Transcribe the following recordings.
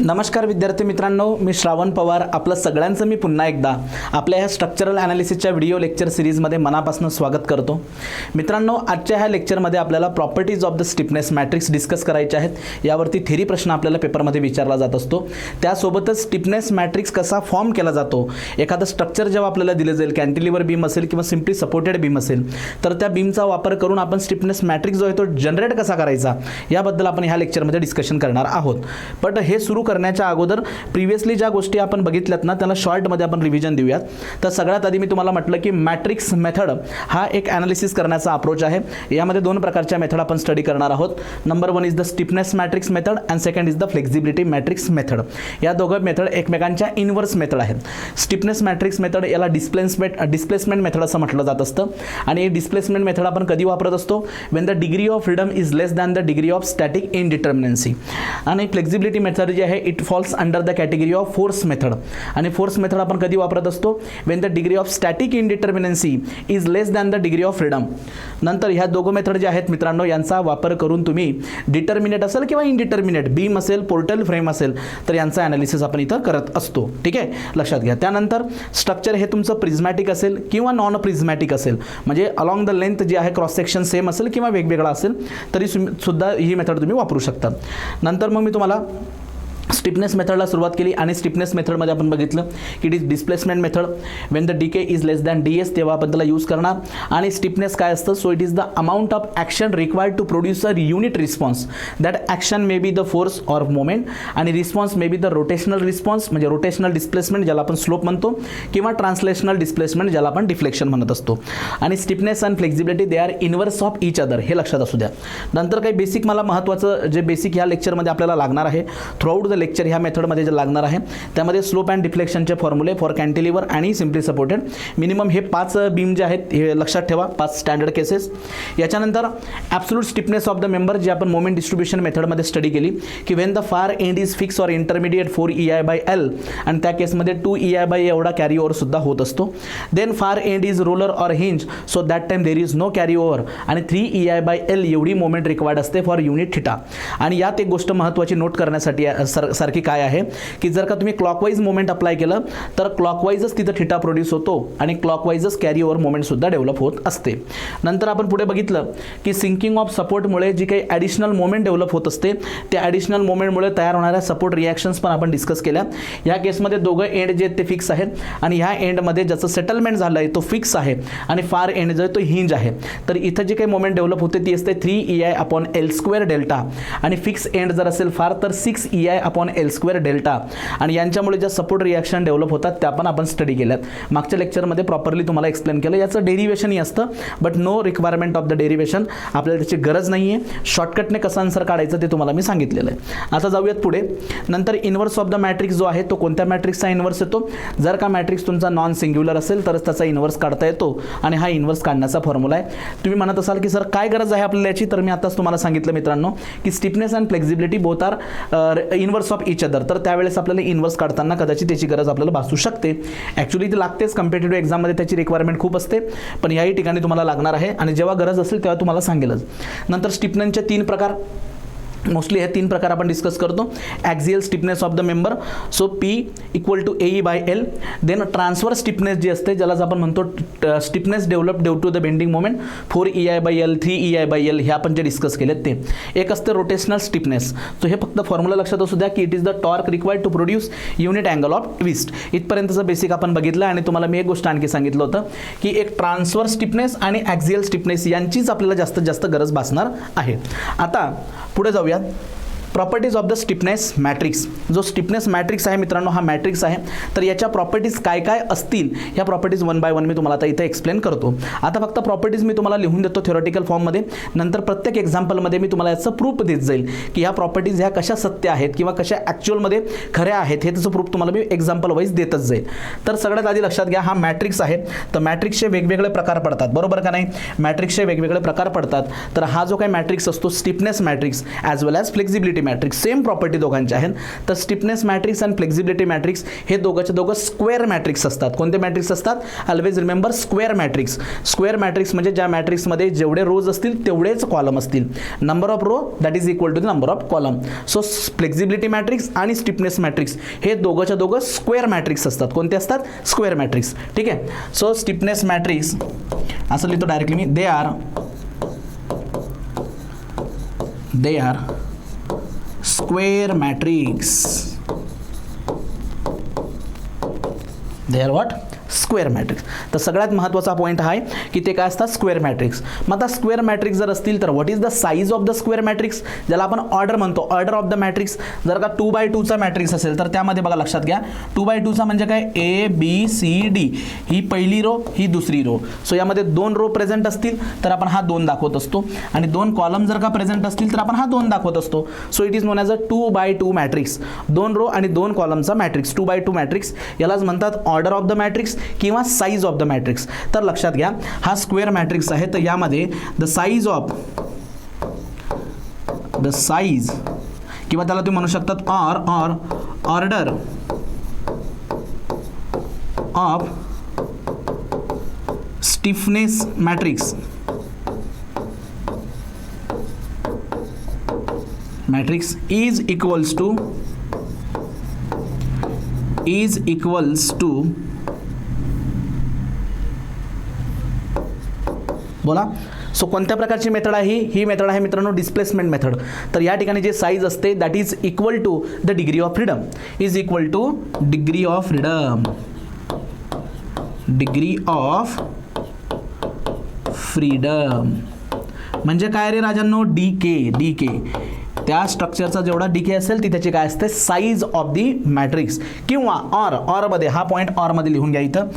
नमस्कार विद्यार्थी मित्रांनो, मी श्रावण पवार आपलं सगळ्यांचं मी पुन्हा एकदा आपल्या ह्या स्ट्रक्चरल ॲनालिसिसच्या व्हिडिओ लेक्चर सिरीजमध्ये मनापासून स्वागत करतो. मित्रांनो, आजच्या ह्या लेक्चरमध्ये आपल्याला properties of the stiffness matrix discuss करायचे आहेत. यावरती थेरी प्रश्न आपल्याला पेपरमध्ये विचारला जात असतो. त्यासोबतच स्टिफनेस मॅट्रिक्स कसा फॉर्म केला जातो, एखादं स्ट्रक्चर जेव्हा आपल्याला दिलं जाईल, कॅन्टिलिव्हर बीम असेल किंवा सिम्पली सपोर्टेड बीम असेल, तर त्या बीमचा वापर करून आपण स्टिफनेस मॅट्रिक्स जो आहे तो जनरेट कसा करायचा याबद्दल आपण ह्या लेक्चरमध्ये डिस्कशन करणार आहोत. बट हे सुरू करण्याच्या अगोदर प्रिव्हियसली ज्या गोष्टी आपण बघितल्यात ना, त्याला शॉर्टमध्ये आपण रिव्हिजन देऊयात. तर सगळ्यात आधी मी तुम्हाला म्हटलं की मॅट्रिक्स मेथड हा एक ॲनालिसिस करण्याचा अप्रोच आहे. यामध्ये दोन प्रकारच्या मेथड आपण स्टडी करणार आहोत. Number 1 is the stiffness matrix method and second is the flexibility matrix method. या दोघं मेथड एकमेकांच्या इनव्हर्स मेथड आहेत. स्टिफनेस मॅट्रिक्स मेथड याला डिस्प्लेसमेंट मेथड असं म्हटलं जात असतं. आणि डिस्प्लेसमेंट मेथड आपण कधी वापरत असतो, when the degree of freedom is less than the degree of static indeterminacy. आणि फ्लेक्झिबिलिटी मेथड जी आहे it falls under the category of force method. आणि फोर्स मेथड आपण कधी वापरत असतो, when the degree of static indeterminacy is less than the degree of freedom. नंतर ह्या दोघं मेथड जे आहेत मित्रांनो, यांचा वापर करून तुम्ही डिटर्मिनेट असेल किंवा इनडिटर्मिनेट बीम असेल, पोर्टल फ्रेम असेल, तर यांचा ॲनालिसिस आपण इथं करत असतो. ठीक आहे, लक्षात घ्या. त्यानंतर स्ट्रक्चर हे तुमचं प्रिझमॅटिक असेल किंवा नॉन प्रिझमॅटिक असेल, म्हणजे अलॉंग द लेंथ जे आहे क्रॉस सेक्शन सेम असेल किंवा वेगवेगळा असेल, तरी सुद्धा ही मेथड तुम्ही वापरू शकता. नंतर मग मी तुम्हाला स्टिफनेस मेथडला सुरुवात केली आणि स्टिफनेस मेथडमध्ये आपण बघितलं की it is displacement method. When the DK is less than ds तेव्हा आपण त्याला यूज करणार. आणि स्टिफनेस काय असतं, so it is the amount of action required to produce a unit response. That action may be the force or moment आणि response may be the rotational response, म्हणजे rotational displacement ज्याला आपण slope म्हणतो, किंवा translational displacement ज्याला आपण deflection म्हणत असतो. आणि stiffness and flexibility they are inverse of each other, हे लक्षात असू द्या. नंतर काही बेसिक मला महत्त्वाचं जे बेसिक ह्या लेक्चरमध्ये आपल्याला लागणार आहे, थ्रूआउट द लेक्चर ह्या मेथडमध्ये जे लागणार आहे त्यामध्ये स्लोप अँड डिफ्लेक्शनचे फॉर्म्युले फॉर कॅन्टिलिव्हर आणि सिम्पली सपोर्टेड मिनिमम हे 5 बीम जे आहेत हे लक्षात ठेवा, 5 स्टँडर्ड केसेस. याच्यानंतर absolute stiffness of the member जे आपण मोमेंट डिस्ट्रीब्युशन मेथडमध्ये स्टडी केली की Wien the far end is fix or intermediate 4 EI/L आणि त्या केसमध्ये 2 EI/A एवढा कॅरी ओव्हर सुद्धा होत असतो. Then far end is roller or hinge, so that time there is no carry over आणि 3 EI/L एवढी मोमेंट रिक्वायर्ड असते फॉर युनिट थिटा. आणि यात एक गोष्ट महत्त्वाची नोट करण्यासाठी सारखी काय आहे की जर का तुम्ही क्लॉकवाईज मोमेंट अप्लाय केलं तर क्लॉकवाईजच तिथं थिटा प्रोड्यूस होतो आणि क्लॉकवाईजच कॅरी ओव्हर मोमेंट सुद्धा डेव्हलप होत असते. नंतर आपण पुढे बघितलं की सिंकिंग ऑफ सपोर्टमुळे जी काही ॲडिशनल मोमेंट डेव्हलप होत असते, त्या ॲडिशनल मोमेंटमुळे तयार होणाऱ्या सपोर्ट रिॲक्शन्स पण आपण डिस्कस केल्या. या केसमध्ये दोघं एंड जे आहेत ते फिक्स आहेत आणि ह्या एंडमध्ये ज्याचं सेटलमेंट झालं आहे तो फिक्स आहे आणि फार एंड जो आहे तो हिंज आहे. तर इथं जे काही मोमेंट डेव्हलप होते ती असते 3 EI/L² डेल्टा आणि फिक्स एंड जर असेल फार तर 6 EI/L² डेल्टा. आणि यांच्यामुळे ज्या सपोर्ट रिॲक्शन डेव्हलप होतात त्या पण आपण स्टडी केल्यात. मागच्या लेक्चरमध्ये प्रॉपरली तुम्हाला एक्सप्लेन केलं. याचं डेरिवेशनही असतं, but no requirement of the derivation, आपल्याला त्याची गरज नाही आहे. शॉर्टकटने कसं आन्सर काढायचं ते तुम्हाला मी सांगितलेलं आहे. आता जाऊयात पुढे. नंतर इनव्हर्स ऑफ द मॅट्रिक्स जो आहे तो कोणत्या मॅट्रिक्सचा इनव्हर्स येतो, जर का मॅट्रिक्स तुमचा नॉन सिंग्युलर असेल तरच त्याचा इनव्हर्स काढता येतो आणि हा इनव्हर्स काढण्याचा फॉर्म्युला आहे. तुम्ही म्हणत असाल की सर काय गरज आहे आपल्याला याची, तर मी आताच तुम्हाला सांगितलं मित्रांनो की stiffness and flexibility both are inverse of each other. तर त्यावेळेस आपल्याला इनव्हर्स काढताना कदाचित त्याची गरज आपल्याला भासू शकते. ॲक्च्युली ती लागतेच, कम्पिटेटिव्ह एक्झाममध्ये त्याची रिक्वायरमेंट खूप असते, पण याही ठिकाणी तुम्हाला लागणार आहे आणि जेव्हा गरज असेल तेव्हा तुम्हाला सांगेलच. नंतर स्टिफनेसचे 3 प्रकार, मोस्टली हे 3 प्रकार आपण डिस्कस करतो. Axial stiffness of the member, so P = AE/L. Then transfer stiffness जी असते ज्याला आपण म्हणतो stiffness develop due to the bending moment 4 EI/L 3 EI/L हे आपण जे डिस्कस केलेत ते. एक असते रोटेशनल स्टिफनेस, सो हे फक्त फॉर्म्युला लक्षात असू द्या की it is the torque required to produce unit angle of twist. इथपर्यंतचं बेसिक आपण बघितलं आणि तुम्हाला मी एक गोष्ट आणखी सांगितलं होतं की एक ट्रान्सफर स्टिफनेस आणि ॲक्झियल स्टिफनेस यांचीच आपल्याला जास्तीत जास्त गरज भासणार आहे. आता पुढे जाऊया. Properties of the stiffness matrix. जो स्टिफनेस मॅट्रिक्स आहे मित्रांनो हा मॅट्रिक्स आहे, तर याच्या प्रॉपर्टीज काय काय असतील ह्या प्रॉपर्टीज 1 बाय 1 मी तुम्हाला आता इथे एक्सप्लेन करतो. आता फक्त प्रॉपर्टीज मी तुम्हाला लिहून देतो थेरॉटिकल फॉर्ममध्ये, नंतर प्रत्येक एक्झाम्पलमध्ये मी तुम्हाला याचं प्रूफ देत जाईल की ह्या प्रॉपर्टीज ह्या कशा सत्य आहेत किंवा कशा ॲक्च्युअलमध्ये खऱ्या आहेत हे त्याचं प्रूफ तुम्हाला मी एक्झाम्पल वाईज देतच जाईल. तर सगळ्यात आधी लक्षात घ्या हा मॅट्रिक्स आहे, तर मॅट्रिक्सचे वेगवेगळे प्रकार पडतात, बरोबर का नाही. मॅट्रिक्सचे वेगवेगळे प्रकार पडतात. तर हा जो काही मॅट्रिक्स असतो stiffness matrix as well as flexibility flexibility matrix, same property दोघांच्या आहेत. तर स्टिफनेस मॅट्रिक्स आणि फ्लेक्झिबिलिटी मॅट्रिक्स हे दोघंचे दोघं स्क्वेअर मॅट्रिक्स असतात. कोणते मॅट्रिक्स असतात? Always remember square matrix. Square matrix म्हणजे ज्या मॅट्रिक्समध्ये जेवढे रोज असतील तेवढेच कॉलम असतील. Number of row that is equal to the number of column. So flexibility matrix आणि स्टिफनेस मॅट्रिक्स हे दोघंच्या दोघं स्क्वेअर मॅट्रिक्स असतात. कोणते असतात? Square matrix. ठीक आहे. सो स्टिफनेस मॅट्रिक्स असं लिहितो directly me, they are square matrix. They are what? Square matrix. तर सगळ्यात महत्त्वाचा पॉईंट हा आहे की ते काय असतात? Square matrix. मग आता स्क्वेअर मॅट्रिक्स जर असतील तर what is the size of the square matrix, ज्याला आपण ऑर्डर म्हणतो, ऑर्डर ऑफ द मॅट्रिक्स. जर का 2x2चा मॅट्रिक्स असेल तर त्यामध्ये बघा लक्षात घ्या, 2x2चा म्हणजे काय? ए बी सी डी, ही पहिली रो, ही दुसरी रो. सो यामध्ये 2 रो प्रेझेंट असतील तर आपण हा 2 दाखवत असतो, आणि 2 कॉलम जर का प्रेझेंट असतील तर आपण हा 2 दाखवत असतो. So it is known as a 2x2 matrix. 2 row आणि 2 कॉलमचा मॅट्रिक्स, 2x2 मॅट्रिक्स. यालाच म्हणतात ऑर्डर ऑफ द मॅट्रिक्स किंवा साईज ऑफ द मॅट्रिक्स. तर लक्षात घ्या, हा स्क्वेअर मॅट्रिक्स आहे. तर यामध्ये द साईज किंवा त्याला तुम्ही म्हणू शकतात order of stiffness matrix is equals to बोला. सो कोणत्या प्रकारची मेथड आहे ही मेथड आहे मित्रांनो डिस्प्लेसमेंट मेथड. तर या ठिकाणी जे साईज असते that is equal to the degree of freedom, degree of freedom. म्हणजे काय रे राजांनो? डी के. त्या स्ट्रक्चरचा जेवढा डीके असेल ती त्याची काय असते? Size of the matrix. किंवा ऑरमध्ये, हा पॉईंट ऑरमध्ये लिहून घ्या. इथं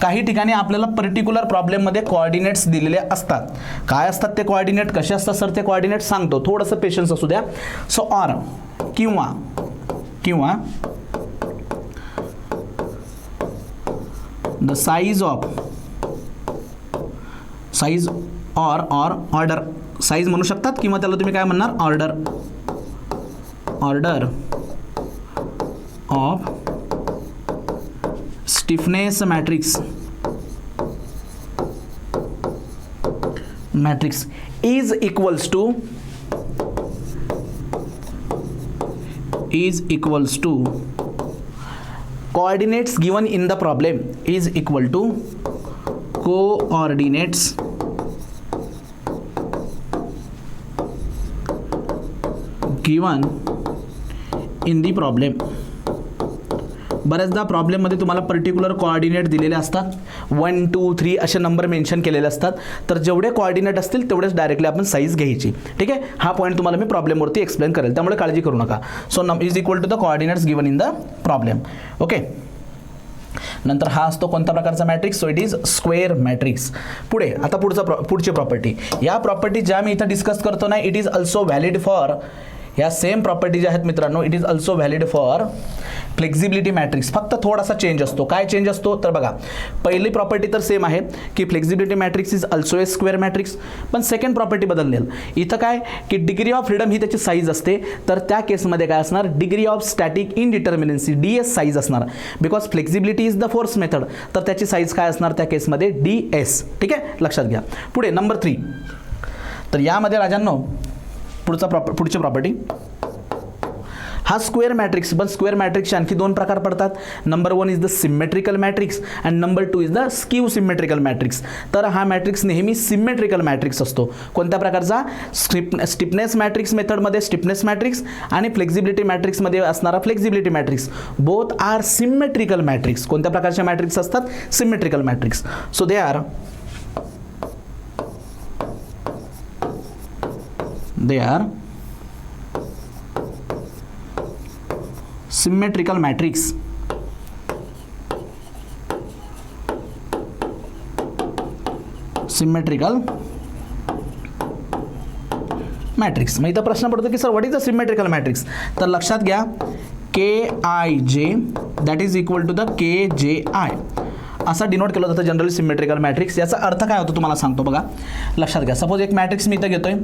काही ठिकाणी आपल्याला पर्टिक्युलर प्रॉब्लेममध्ये कोऑर्डिनेट्स दिलेले असतात. काय असतात ते कोऑर्डिनेट? कसे असतात सर ते कोऑर्डिनेट? सांगतो, थोडंसं पेशन्स असू द्या. सो ऑर किंवा द साईज ऑर्डर, साईज म्हणू शकतात किंवा त्याला तुम्ही काय म्हणणार? Order of stiffness matrix is equals to coordinates given in the problem is equal to coordinates given in the problem. बऱ्याचदा प्रॉब्लेममध्ये तुम्हाला पर्टिक्युलर कोऑर्डिनेट दिलेले असतात, 1 2 3 असे नंबर मेन्शन केलेले असतात. तर जेवढे कोऑर्डिनेट असतील तेवढेच डायरेक्टली आपण साईज घ्यायची. ठीक आहे. हा पॉईंट तुम्हाला मी प्रॉब्लेमवरती एक्सप्लेन करेल, त्यामुळे काळजी करू नका. So is equal to the coordinates given in the problem. Okay. नंतर हा असतो कोणत्या प्रकारचा matrix? So it is square matrix. पुढे आता पुढची प्रॉपर्टी. या प्रॉपर्टी ज्या मी इथं डिस्कस करतो ना, it is also valid for, या सेम प्रॉपर्टी ज्या आहेत मित्रांनो, it is also valid for flexibility matrix. फक्त थोडासा चेंज असतो. काय चेंज असतो? तर बघा, पहिली प्रॉपर्टी तर सेम आहे की flexibility matrix is also a square matrix, पण सेकंड प्रॉपर्टी बदललेल. इथं काय की डिग्री ऑफ फ्रीडम ही त्याची साईज असते. तर त्या केसमध्ये काय असणार? Degree of static indeterminacy, DS size असणार. Because flexibility is the force method, तर त्याची साईज काय असणार त्या केसमध्ये? DS. ठीक आहे, लक्षात घ्या. पुढे नंबर 3. तर यामध्ये राजांनो पुढची प्रॉपर्टी, हा स्क्वेअर मॅट्रिक्स, पण स्क्वेअर मॅट्रिक्सचे आणखी 2 प्रकार पडतात. Number 1 is the symmetrical matrix and number 2 is the skew symmetrical matrix. तर हा मॅट्रिक्स नेहमी सिमेट्रिकल मॅट्रिक्स असतो. कोणत्या प्रकारचा? स्टिफनेस मॅट्रिक्स मेथडमध्ये स्टिफनेस मॅट्रिक्स आणि फ्लेक्झिबिलिटी मॅट्रिक्समध्ये असणारा flexibility matrix, both are symmetrical matrix. कोणत्या प्रकारच्या मॅट्रिक्स असतात? Symmetrical matrix. So they are symmetrical matrix. Symmetrical matrix. मग इथं प्रश्न पडतो की sir what is the symmetrical matrix? तर लक्षात घ्या, KIJ that is equal to the KJI असा डिनोट केलं जातं जनरली सिमेट्रिकल मॅट्रिक्स. याचा अर्थ काय होतो तुम्हाला सांगतो बघा, लक्षात घ्या. सपोज एक मॅट्रिक्स मी इथं घेतोय,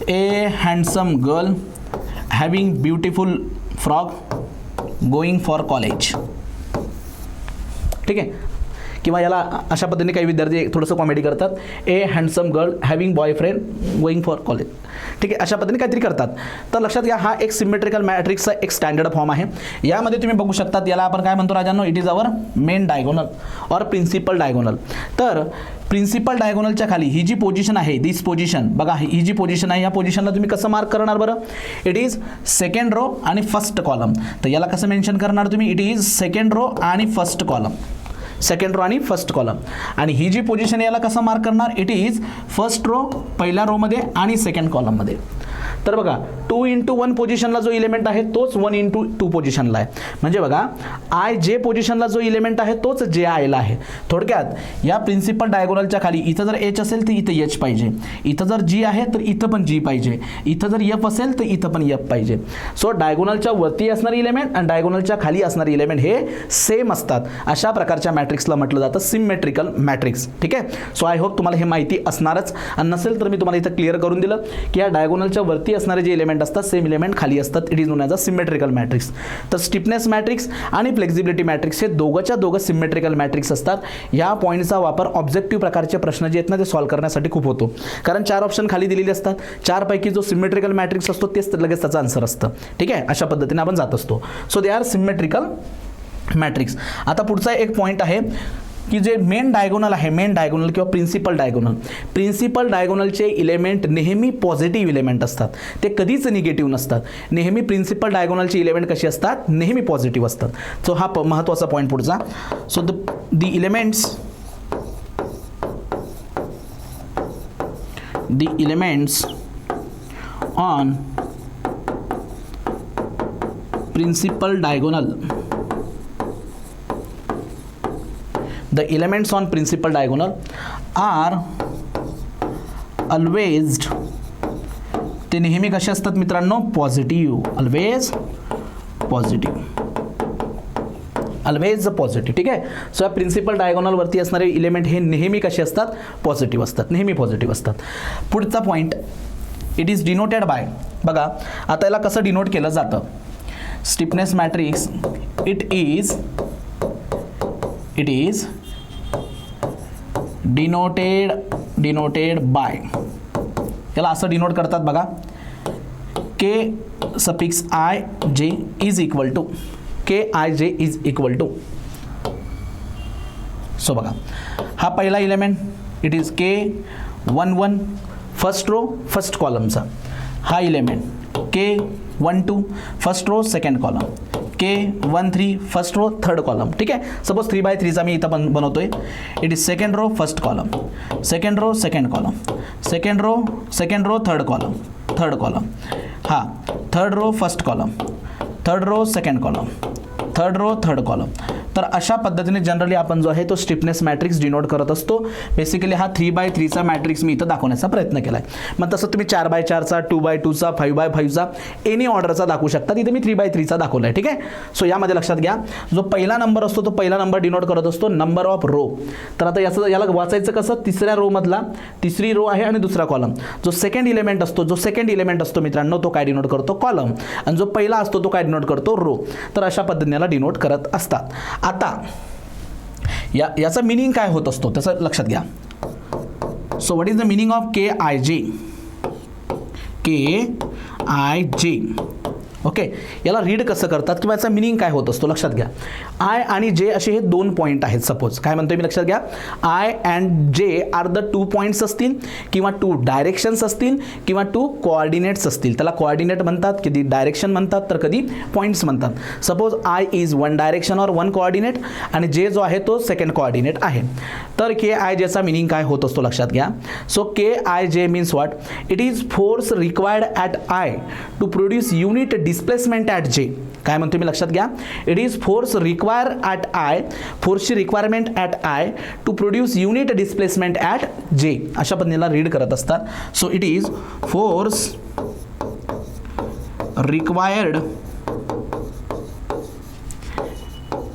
a handsome girl having beautiful frock going for college. ठीक आहे, किंवा याला अशा पद्धतीने काही विद्यार्थी थोडंसं कॉमेडी करतात, a handsome girl having boyfriend going for college. ठीक आहे, अशा पद्धतीने काहीतरी करतात. तर लक्षात घ्या, हा एक सिमेट्रिकल मॅट्रिक्सचा एक स्टँडर्ड फॉर्म आहे. यामध्ये तुम्ही बघू शकतात, याला आपण काय म्हणतो राजांनो, it is our main diagonal और प्रिन्सिपल डायगोनल. तर प्रिन्सिपल डायगोनलच्या खाली ही जी पोझिशन आहे, दिस पोझिशन बघा, ही जी पोझिशन आहे, या पोझिशनला तुम्ही कसं मार्क करणार बरं? इट इज सेकंड रो आणि फर्स्ट कॉलम. तर याला कसं मेन्शन करणार तुम्ही? इट इज सेकंड रो आणि फर्स्ट कॉलम, सेकंड रो आणि फर्स्ट कॉलम. आणि ही जी पोझिशन याला कसं मार्क करणार? इट इज फर्स्ट रो पहिल्या रोमध्ये आणि सेकंड कॉलममध्ये. तर बघा 2x1 पोझिशनला जो इलेमेंट आहे तोच 1x2 पोझिशनला आहे. म्हणजे बघा आय जे पोझिशनला जो इलेमेंट आहे तोच जे आयला आहे. थोडक्यात या प्रिन्सिपल डायगोनलच्या खाली इथं जर एच असेल तर इथं एच पाहिजे, इथं जर जी आहे तर इथं पण जी पाहिजे, इथं जर एफ असेल तर इथं पण एफ पाहिजे. सो डायगोनलच्या वरती असणारी इलेमेंट आणि डायगोनलच्या खाली असणारी इलेमेंट हे सेम असतात. अशा प्रकारच्या मॅट्रिक्सला म्हटलं जातं सिमेट्रिकल मॅट्रिक्स. ठीक आहे, सो आय होप तुम्हाला हे माहिती असणारच, आणि नसेल तर मी तुम्हाला इथं क्लिअर करून दिलं की या डायगोनलच्या वरती असणारे जे इलेमेंट असतात सेम इलेमेंट खाली असतात. It is known as a symmetrical matrix. तर स्टिफनेस मॅट्रिक्स आणि फ्लेक्झिबिलिटी मॅट्रिक्स हे दोघंच्या दोघं सिमेट्रिकल मॅट्रिक्स असतात. या पॉईंटचा वापर ऑब्जेक्टिव्ह प्रकारचे प्रश्न जे आहेत ना ते सॉल्व्ह करण्यासाठी खूप होतो, कारण 4 ऑप्शन खाली दिलेले असतात. 4 पैकी जो सिमेट्रिकल मॅट्रिक्स असतो तेच लगेच त्याचा आन्सर असतं. ठीक आहे, अशा पद्धतीने आपण जात असतो. So they R symmetrical matrix. आता पुढचा एक पॉईंट आहे की जे मेन डायगोनल आहे, मेन डायगोनल किंवा प्रिन्सिपल डायगोनल, प्रिन्सिपल डायगोनलचे इलेमेंट नेहमी पॉझिटिव्ह इलेमेंट असतात, ते कधीच निगेटिव्ह नसतात. नेहमी प्रिन्सिपल डायगोनलचे इलेमेंट कशी असतात? नेहमी पॉझिटिव्ह असतात. सो हा महत्त्वाचा पॉईंट पुढचा. So the elements on principal diagonal, the elements on principal diagonal are always, ते नेहमी कसे असतात मित्रांनो? Positive, always positive, always positive. ठीक आहे, सो या प्रिन्सिपल डायगोनल वरती असणारे इलेमेंट हे नेहमी कसे असतात? पॉझिटिव्ह असतात, नेहमी पॉझिटिव्ह असतात. पुढचा point, it is denoted by, बघा आता याला कसं डिनोट केलं जातं? Stiffness matrix it is denoted by, याला असं डिनोट करतात बघा, K suffix I J is equal to, K I J is equal to. So बघा हा पहिला element, it is K11 first row first कॉलमचा, हा element K12 first row second column, K13 first row third column. ठीक आहे, suppose 3x3चा मी इथं बनवतोय. It is second row first column, second row second column, second row third column, हा third row first column, third row second column, third row third column. तर अशा पद्धतीने जनरली आपण जो आहे तो स्टिफनेस मॅट्रिक्स डिनोट करत असतो. बेसिकली हा 3x3चा मॅट्रिक्स मी इथं दाखवण्याचा प्रयत्न केला आहे. मग तसं तुम्ही 4x4चा, 2x2चा, 5x5चा एनी ऑर्डरचा दाखवू शकता. इथे मी 3x3चा दाखवला आहे. ठीक आहे, सो यामध्ये लक्षात घ्या, जो पहिला नंबर असतो तो पहिला नंबर डिनोट करत असतो नंबर ऑफ रो. तर आता याला वाचायचं कसं? तिसऱ्या रो मधला, तिसरी रो आहे आणि दुसरा कॉलम. जो सेकंड इलेमेंट असतो मित्रांनो तो काय डिनोट करतो? कॉलम. आणि जो पहिला असतो तो काय डिनोट करतो? रो. तर अशा पद्धतीने याला डिनोट करत असतात. आता याचा मिनिंग काय होत असतो त्याचं लक्षात घ्या. So what is the meaning of KIJ? Okay, याला रीड कसं करतात किंवा याचा मिनिंग काय होत असतो लक्षात घ्या. आय आणि जे असे हे 2 पॉईंट आहेत. सपोज काय म्हणतोय मी, लक्षात घ्या, I and J are the 2 points असतील किंवा 2 डायरेक्शन्स असतील किंवा 2 कोऑर्डिनेट्स असतील. त्याला कोऑर्डिनेट म्हणतात, कधी डायरेक्शन म्हणतात तर कधी पॉईंट्स म्हणतात. सपोज आय इज 1 डायरेक्शन और 1 कोऑर्डिनेट आणि जे जो आहे तो सेकंड कोऑर्डिनेट आहे. तर KIJचा मिनिंग काय होत असतो लक्षात घ्या. So KIJ means what? It is force required at I to produce unit displacement at J. काय म्हणतो मी लक्षात घ्या, it is force require at I, फोर्सची requirement at I to produce unit displacement at J. अशा पद्धतीला read करत असतात. So it is force required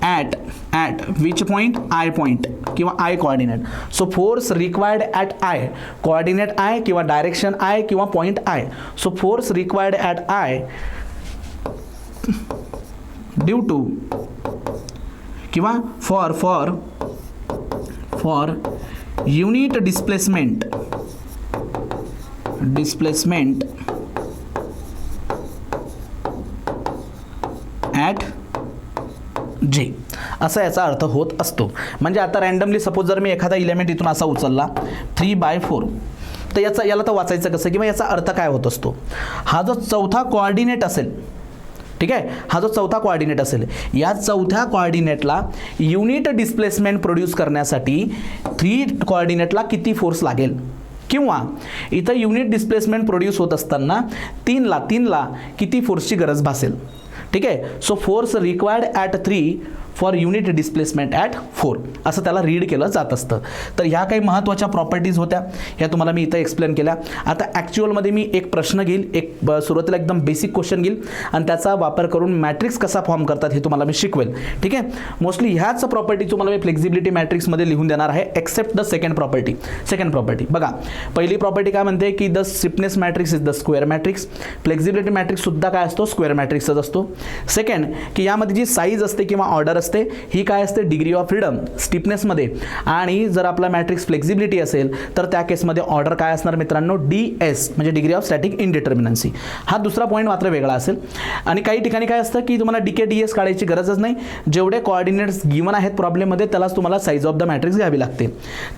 at at which point I point किंवा I coordinate. So force required at I, coordinate I किंवा direction I किंवा point I. So force required at I due to किंवा for unit displacement at J, असा याचा अर्थ होत असतो. म्हणजे आता रँडमली सपोज जर मी एखादा इलेमेंट इथून असा उचलला 3/4, तर याला तर वाचायचं कसं किंवा याचा अर्थ काय होत असतो. हा जो चौथा कोऑर्डिनेट असेल, ठीक आहे, हा जो चौथा कोऑर्डिनेट असेल, या चौथ्या कोऑर्डिनेटला युनिट डिस्प्लेसमेंट प्रोड्यूस करण्यासाठी 3 कोऑर्डिनेटला किती फोर्स लागेल, किंवा इथं युनिट डिस्प्लेसमेंट प्रोड्यूस होत असताना 3ला किती फोर्सची गरज भासेल. ठीक आहे. So force required at 3 for unit displacement at 4 असं त्याला रीड केलं जात असतं. तर ह्या काही महत्त्वाच्या प्रॉपर्टीज होत्या, ह्या तुम्हाला मी इथं एक्सप्लेन केल्या. आता ॲक्च्युअलमध्ये मी एक प्रश्न घेईल, एक सुरुवातीला एकदम बेसिक क्वेश्चन घेईल आणि त्याचा वापर करून मॅट्रिक्स कसा फॉर्म करतात हे तुम्हाला मी शिकवेल. ठीक आहे. मोस्टली ह्याच प्रॉपर्टी तुम्हाला मी फ्लेक्झिबिलिटी मॅट्रिक्समध्ये लिहून देणार आहे, एक्सेप्ट द सेकंड प्रॉपर्टी. बघा, पहिली प्रॉपर्टी काय म्हणते की the stiffness matrix is the square matrix. Flexibility matrix सुद्धा काय असतो, स्क्वेअर मॅट्रिक्सच असतो. सेकंड, की यामध्ये जी साईज असते किंवा ऑर्डर असते ही काय असते, डिग्री ऑफ फ्रीडम स्टिफनेसमध्ये. आणि जर आपला मॅट्रिक्स फ्लेक्झिबिलिटी असेल तर त्या केसमध्ये ऑर्डर काय असणार मित्रांनो, DS म्हणजे डिग्री ऑफ स्टॅटिक इनडिटर्मिनन्सी. हा दुसरा पॉईंट मात्र वेगळा असेल. आणि काही ठिकाणी काय असतं की तुम्हाला DK/DS काढायची गरजच नाही, जेवढे कोऑर्डिनेट्स गिवन आहेत प्रॉब्लेममध्ये त्यालाच तुम्हाला साईज ऑफ द मॅट्रिक्स घ्यावी लागते.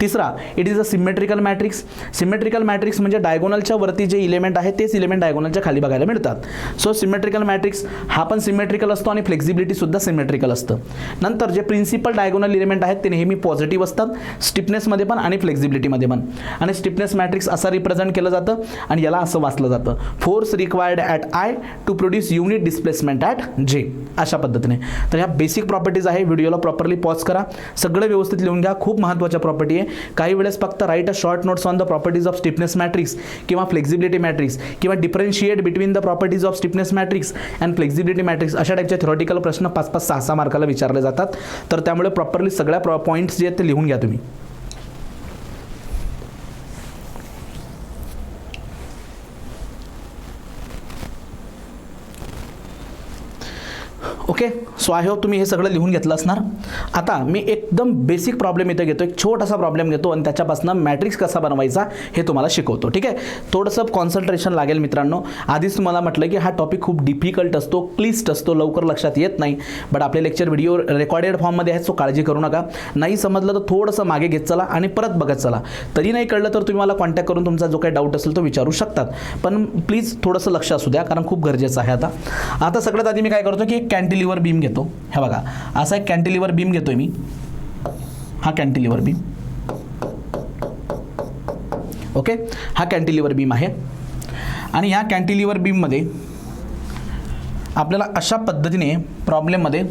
तिसरा, it is a symmetrical matrix. Symmetrical matrix म्हणजे डायगोनलच्या वरती जे इलेमेंट आहे तेच इलेमेंट डायगोनलच्या खाली बघायला मिळतात. सो सिमेट्रिकल मॅट्रिक्स हा पण सिमेट्रिकल असतो आणि फ्लेक्झिबिलिटी सुद्धा सिमेट्रिकल असतं. नंतर जे प्रिन्सिपल डायगोनल इलेमेंट आहेत ते नेहमी पॉझिटिव्ह असतात, स्टिफनेसमध्ये पण आणि फ्लेक्झिबिलिटीमध्ये पण. आणि स्टिफनेस मॅट्रिक्स असा रिप्रेझेंट केलं जातं आणि याला असं वाचलं जातं, force required at I to produce unit displacement at J, अशा पद्धतीने. तर ह्या बेसिक प्रॉपर्टीज आहे. व्हिडिओला प्रॉपरली पॉज करा, सगळं व्यवस्थित लिहून घ्या, खूप महत्त्वाच्या प्रॉपर्टी आहे. काही वेळेस फक्त right a short notes on the properties of stiffness matrix किंवा फ्लेक्झिबिलिटी मॅट्रिक्स किंवा differentiate between the properties of stiffness matrix and flexibility matrix अशा टाईपचे थेरॉटिकल प्रश्न 5-5, 6-6 मार्काला विचारले जातात. तर त्यामुळे प्रॉपरली सगळ्या पॉईंट्स जे आहेत ते लिहून घ्या तुम्ही. ओके. सो आय होप तुम्ही हे सगळं लिहून घेतलं असणार. आता मी एकदम बेसिक प्रॉब्लेम इथे घेतो, एक छोटासा प्रॉब्लेम घेतो आणि त्याच्यापासून मॅट्रिक्स कसा बनवायचा हे तुम्हाला शिकवतो. ठीक आहे. थोडंसं कॉन्सन्ट्रेशन लागेल मित्रांनो. आधीच तुम्हाला म्हटलं की हा टॉपिक खूप डिफिकल्ट असतो, क्लिष्ट असतो, लवकर लक्षात येत नाही. बट आपले लेक्चर व्हिडिओ रेकॉर्डेड फॉर्ममध्ये आहेत, सो काळजी करू नका. नाही समजलं तर थोडंसं मागे घेत चला आणि परत बघत चला. तरी नाही कळलं तर तुम्ही मला कॉन्टॅक्ट करून तुमचा जो काही डाऊट असेल तो विचारू शकतात. पण प्लीज थोडंसं लक्ष असू द्या, कारण खूप गरजेचं आहे. आता सगळ्यात आधी मी काय करतो की एक कॅन्टिलिव्हर बीम घेतो. हे बघा, असा एक कॅन्टिलिव्हर बीम घेतोय मी. हा कॅन्टिलिव्हर बीम, ओके, हा कॅन्टिलिव्हर बीम आहे. आणि ह्या कॅन्टिलिव्हर बीममध्ये आपल्याला अशा पद्धतीने प्रॉब्लेममध्ये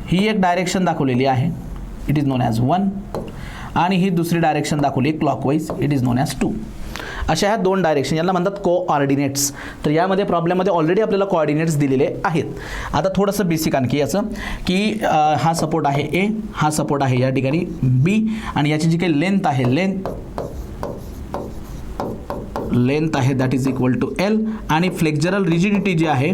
ही एक डायरेक्शन दाखवलेली आहे, इट इज नोन ॲज 1, आणि ही दुसरी डायरेक्शन दाखवली clockwise, it is known as 2. अशा ह्या 2 डायरेक्शन यांना म्हणतात कोऑर्डिनेट्स. तर यामध्ये प्रॉब्लेममध्ये ऑलरेडी आपल्याला कोऑर्डिनेट्स दिलेले आहेत. आता थोडंसं बेसिक आणखी याचं की हा सपोर्ट आहे A, हा सपोर्ट आहे या ठिकाणी B, आणि याची जी काही लेंथ आहे लेंथ आहे that is equal to L, आणि फ्लेक्झरल रिजिडिटी जी आहे,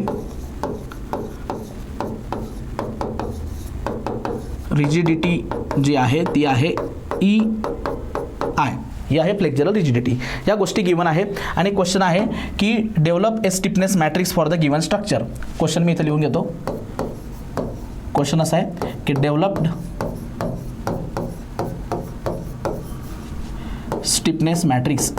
रिजिडिटी जी आहे ती आहे EI. ही आहे फ्लेक्झरल रिजिडिटी. या गोष्टी गिवन आहेत. आणि क्वेश्चन आहे की develop a stiffness matrix for the given structure. Question मी इथे लिहून घेतो. क्वेश्चन असा आहे की developed stiffness matrix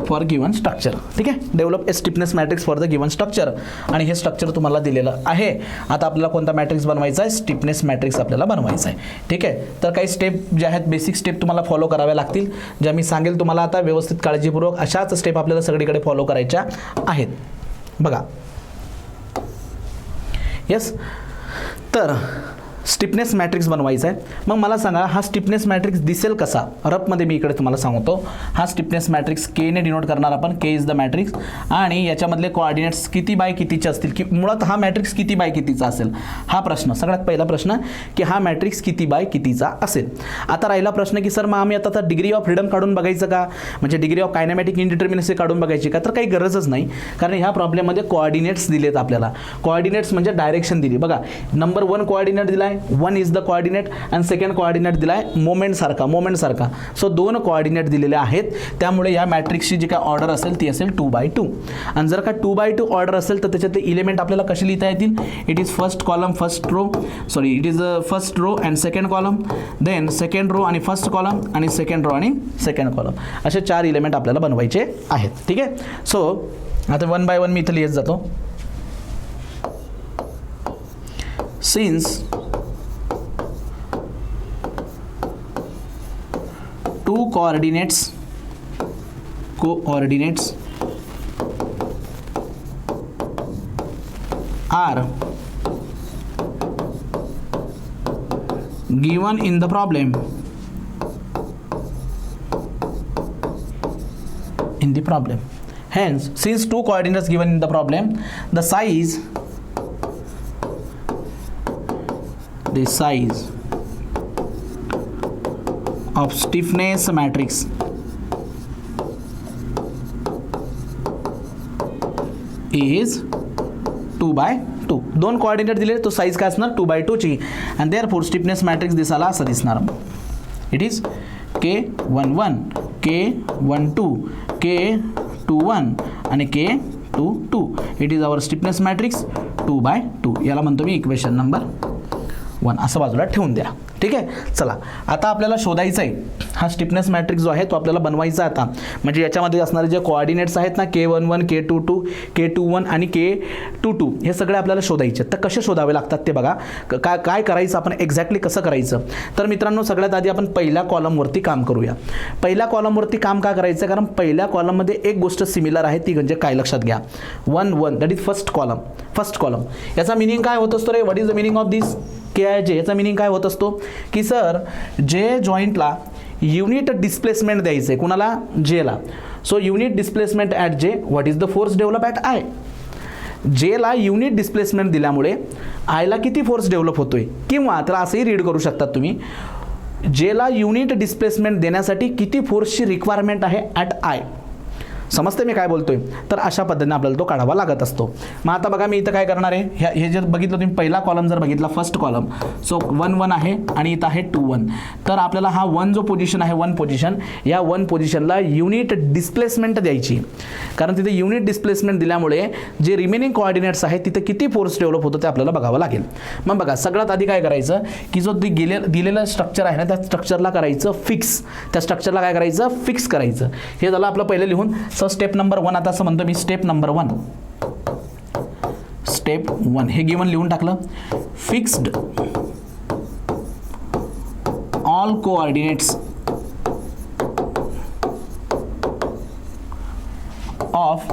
for given structure. ठीक आहे. Develop a stiffness matrix for the given structure. आणि हे स्ट्रक्चर तुम्हाला दिलेलं आहे. आता आपल्याला कोणता मॅट्रिक्स बनवायचा आहे, स्टिफनेस मॅट्रिक्स आपल्याला बनवायचा आहे. ठीक आहे. तर काही स्टेप ज्या आहेत, बेसिक स्टेप तुम्हाला फॉलो कराव्या लागतील, ज्या मी सांगेल तुम्हाला आता व्यवस्थित काळजीपूर्वक. अशाच स्टेप आपल्याला सगळीकडे फॉलो करायच्या आहेत. बघा, येस. तर स्टिफनेस मॅट्रिक्स बनवायचा आहे. मग मला सांगा हा स्टिफनेस मॅट्रिक्स दिसेल कसा. रफमध्ये मी इकडे तुम्हाला सांगतो. हा स्टिफनेस मॅट्रिक्स केने डिनोट करणार आपण. के इज द मॅट्रिक्स आणि याच्यामधले कोऑर्डिनेट्स किती बाय कितीचे असतील, की मुळात हा मॅट्रिक्स किती बाय कितीचा असेल हा प्रश्न. सगळ्यात पहिला प्रश्न की हा मॅट्रिक्स किती बाय कितीचा असेल. आता राहिला प्रश्न की सर मग आम्ही आता डिग्री ऑफ फ्रीडम काढून बघायचं का, म्हणजे डिग्री ऑफ कायनेमॅटिक इनडिटर्मिनसी काढून बघायची का. तर काही गरजच नाही, कारण ह्या प्रॉब्लेममध्ये कोऑर्डिनेट्स दिलेत आपल्याला. कोऑर्डिनेट्स म्हणजे डायरेक्शन दिली. बघा नंबर 1 कोऑर्डिनेट दिलाय, 1 इज द कोऑर्डिनेट आणि सेकंड कोऑर्डिनेट दिलाय मोमेंट सारखा. सो 2 कोऑर्डिनेट दिलेले आहेत. त्यामुळे या मॅट्रिक्सची जी काय ऑर्डर असेल ती असेल 2x2. आणि जर का 2x2 ऑर्डर असेल तर त्याच्यातले इलिमेंट आपल्याला कसे लिहिता येतील. It is first column first row, sorry it is first row and second column, then second row आणि फर्स्ट कॉलम आणि सेकंड रो आणि सेकंड कॉलम, असे 4 इलिमेंट आपल्याला बनवायचे आहेत. ठीक आहे. सो आता 1 by 1 मी इथं लिहित जातो. Since 2 coordinates are given in the problem, hence since 2 coordinates given in the problem, the size of stiffness matrix is 2x2. 2 coordinate दिले तो साईज काय असणार 2x2 ची. आणि देअरफॉर स्टिफनेस मॅट्रिक्स दिसायला असं दिसणार. It is K11, K12, K21 आणि K22. It is our stiffness matrix 2x2. याला म्हणतो मी इक्वेशन नंबर 1. असं बाजूला ठेवून द्या. ठीक आहे. चला आता आपल्याला शोधायचं आहे हा स्टिफनेस मॅट्रिक्स जो आहे तो आपल्याला बनवायचा आता. म्हणजे याच्यामध्ये असणारे जे कोऑर्डिनेट्स आहेत ना K11, K22, K21 आणि K22 हे सगळे आपल्याला शोधायचे. तर कसे शोधावे लागतात ते बघा. काय करायचं आपण एक्झॅक्टली कसं करायचं. तर मित्रांनो सगळ्यात आधी आपण पहिल्या कॉलमवरती काम करूया. पहिल्या कॉलमवरती काम का करायचं, कारण पहिल्या कॉलममध्ये एक गोष्ट सिमिलर आहे ती म्हणजे काय लक्षात घ्या 1 1 दॅट इज फर्स्ट कॉलम. याचा मिनिंग काय होत असतो रे. What is the meaning of this KIJ. याचा मिनिंग काय होत असतो की सर जे जॉईंटला युनिट डिस्प्लेसमेंट द्यायचं आहे कुणाला जेला. सो युनिट डिस्प्लेसमेंट ॲट जे, what is the force develop at I. जेला युनिट डिस्प्लेसमेंट दिल्यामुळे आयला किती फोर्स डेव्हलप होतोय, किंवा त्याला असंही रीड करू शकतात तुम्ही जेला युनिट डिस्प्लेसमेंट देण्यासाठी किती फोर्सची रिक्वायरमेंट आहे ॲट आय. समजते मी काय बोलतोय. तर अशा पद्धतीने आपल्याला तो काढावा लागत असतो. मग आता बघा मी इथं काय करणार आहे, हे जर बघितलं तुम्ही पहिला कॉलम जर बघितला फर्स्ट कॉलम, सो 1 1 आहे आणि इथं आहे 2 1. तर आपल्याला हा 1 जो पोझिशन आहे 1 पोझिशन, या 1 पोझिशनला युनिट डिस्प्लेसमेंट द्यायची. कारण तिथे युनिट डिस्प्लेसमेंट दिल्यामुळे जे रिमेनिंग कोऑर्डिनेट्स आहेत तिथे किती फोर्स डेव्हलप होतं ते आपल्याला बघावं लागेल. मग बघा सगळ्यात आधी काय करायचं की जो दिलेलं स्ट्रक्चर आहे ना त्या स्ट्रक्चरला करायचं फिक्स. त्या स्ट्रक्चरला काय करायचं फिक्स करायचं. हे झालं आपलं पहिलं लिहून. सो स्टेप नंबर 1 आता असं म्हणतो मी स्टेप नंबर 1 हे गिवन लिहून टाकलं. Fixed all coordinates of